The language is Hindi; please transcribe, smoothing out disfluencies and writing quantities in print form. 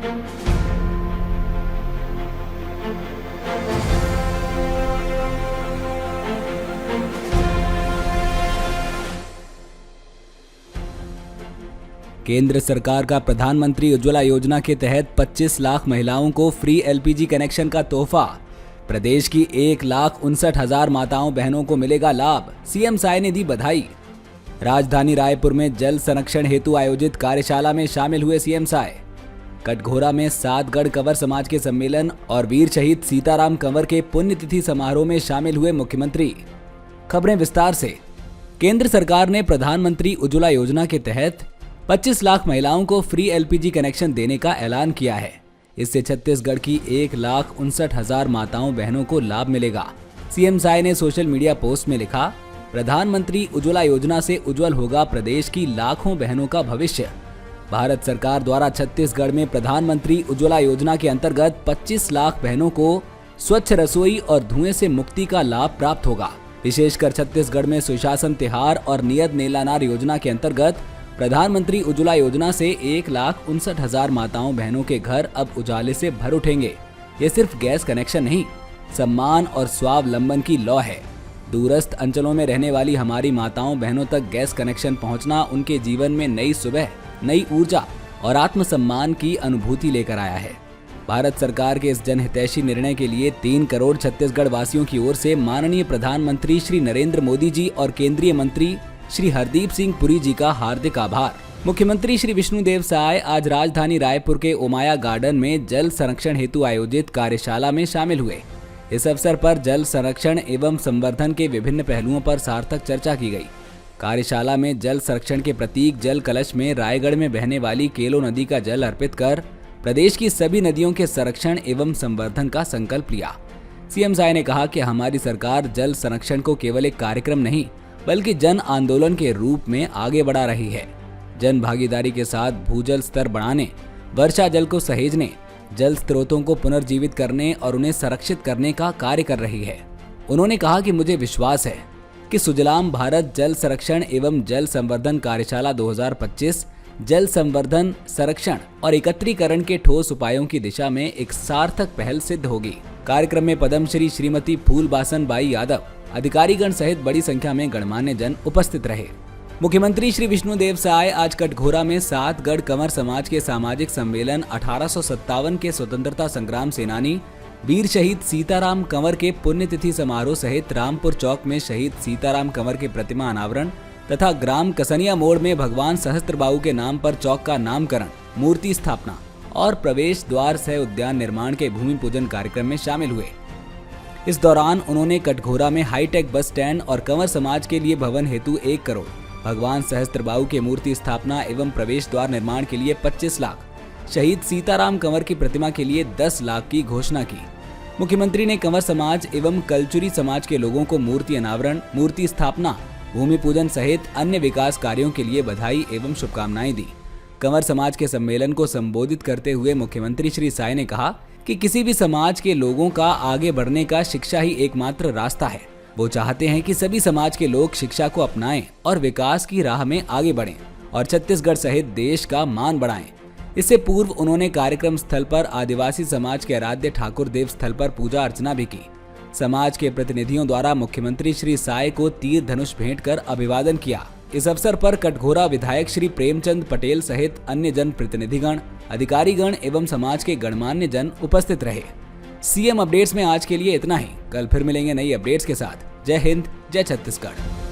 केंद्र सरकार का प्रधानमंत्री उज्ज्वला योजना के तहत 25 लाख महिलाओं को फ्री एलपीजी कनेक्शन का तोहफा। प्रदेश की 1,59,000 माताओं बहनों को मिलेगा लाभ। सीएम साय ने दी बधाई। राजधानी रायपुर में जल संरक्षण हेतु आयोजित कार्यशाला में शामिल हुए सीएम साय। कटघोरा में 7 गढ़ कंवर समाज के सम्मेलन और वीर शहीद सीताराम कंवर के पुण्यतिथि समारोह में शामिल हुए मुख्यमंत्री। खबरें विस्तार से। केंद्र सरकार ने प्रधानमंत्री उज्ज्वला योजना के तहत 25 लाख महिलाओं को फ्री एलपीजी कनेक्शन देने का ऐलान किया है। इससे छत्तीसगढ़ की 1,59,000 माताओं बहनों को लाभ मिलेगा। सीएम साय ने सोशल मीडिया पोस्ट में लिखा, प्रधानमंत्री उज्ज्वला योजना से उज्जवल होगा प्रदेश की लाखों बहनों का भविष्य। भारत सरकार द्वारा छत्तीसगढ़ में प्रधानमंत्री उज्ज्वला योजना के अंतर्गत 25 लाख बहनों को स्वच्छ रसोई और धुएं से मुक्ति का लाभ प्राप्त होगा। विशेषकर छत्तीसगढ़ में सुशासन तिहार और नियत नेलानार योजना के अंतर्गत प्रधानमंत्री उज्ज्वला योजना से 1,59,000 माताओं बहनों के घर अब उजाले से भर उठेंगे। ये सिर्फ गैस कनेक्शन नहीं, सम्मान और स्वावलंबन की लौ है। दूरस्थ अंचलों में रहने वाली हमारी माताओं बहनों तक गैस कनेक्शन पहुंचना उनके जीवन में नई सुबह, नई ऊर्जा और आत्मसम्मान की अनुभूति लेकर आया है। भारत सरकार के इस जनहितैषी निर्णय के लिए 3 करोड़ छत्तीसगढ़ वासियों की ओर से माननीय प्रधानमंत्री श्री नरेंद्र मोदी जी और केंद्रीय मंत्री श्री हरदीप सिंह पुरी जी का हार्दिक आभार। मुख्यमंत्री श्री विष्णुदेव साय आज राजधानी रायपुर के ओमाया गार्डन में जल संरक्षण हेतु आयोजित कार्यशाला में शामिल हुए। इस अवसर पर जल संरक्षण एवं संवर्धन के विभिन्न पहलुओं पर सार्थक चर्चा की गई। कार्यशाला में जल संरक्षण के प्रतीक जल कलश में रायगढ़ में बहने वाली केलो नदी का जल अर्पित कर प्रदेश की सभी नदियों के संरक्षण एवं संवर्धन का संकल्प लिया। सीएम साय ने कहा कि हमारी सरकार जल संरक्षण को केवल एक कार्यक्रम नहीं बल्कि जन आंदोलन के रूप में आगे बढ़ा रही है। जन भागीदारी के साथ भूजल स्तर बढ़ाने, वर्षा जल को सहेजने, जल स्रोतों को पुनर्जीवित करने और उन्हें संरक्षित करने का कार्य कर रही है। उन्होंने कहा कि मुझे विश्वास है कि सुजलाम भारत जल संरक्षण एवं जल संवर्धन कार्यशाला 2025 जल संवर्धन, संरक्षण और एकत्रीकरण के ठोस उपायों की दिशा में एक सार्थक पहल सिद्ध होगी। कार्यक्रम में पद्मश्री श्रीमती फूलबासन बाई यादव, अधिकारीगण सहित बड़ी संख्या में गणमान्य जन उपस्थित रहे। मुख्यमंत्री श्री विष्णुदेव साय आज कटघोरा में 7 गढ़ कंवर समाज के सामाजिक सम्मेलन 1857 के स्वतंत्रता संग्राम सेनानी वीर शहीद सीताराम कंवर के पुण्यतिथि समारोह सहित रामपुर चौक में शहीद सीताराम कंवर के प्रतिमा अनावरण तथा ग्राम कसनिया मोड़ में भगवान सहस्त्रबाहु के नाम पर चौक का नामकरण, मूर्ति स्थापना और प्रवेश द्वार सह उद्यान निर्माण के भूमि पूजन कार्यक्रम में शामिल हुए। इस दौरान उन्होंने कटघोरा में हाईटेक बस स्टैंड और कंवर समाज के लिए भवन हेतु 1 करोड़, भगवान सहस्त्रबाहु के मूर्ति स्थापना एवं प्रवेश द्वार निर्माण के लिए 25 लाख, शहीद सीताराम कंवर की प्रतिमा के लिए 10 लाख की घोषणा की। मुख्यमंत्री ने कंवर समाज एवं कलचुरी समाज के लोगों को मूर्ति अनावरण, मूर्ति स्थापना, भूमि पूजन सहित अन्य विकास कार्यों के लिए बधाई एवं शुभकामनाएं दी। कंवर समाज के सम्मेलन को संबोधित करते हुए मुख्यमंत्री श्री साय ने कहा कि किसी भी समाज के लोगों का आगे बढ़ने का शिक्षा ही एकमात्र रास्ता है। वो चाहते हैं कि सभी समाज के लोग शिक्षा को अपनाएं और विकास की राह में आगे बढ़ें और छत्तीसगढ़ सहित देश का मान बढ़ाएं। इससे पूर्व उन्होंने कार्यक्रम स्थल पर आदिवासी समाज के आराध्य ठाकुर देव स्थल पर पूजा अर्चना भी की। समाज के प्रतिनिधियों द्वारा मुख्यमंत्री श्री साय को तीर धनुष भेंट कर अभिवादन किया। इस अवसर पर कटघोरा विधायक श्री प्रेमचंद पटेल सहित अन्य जन प्रतिनिधिगण, अधिकारीगण एवं समाज के गणमान्य जन उपस्थित रहे। सीएम अपडेट्स में आज के लिए इतना ही। कल फिर मिलेंगे नई अपडेट्स के साथ। जय हिंद, जय छत्तीसगढ़।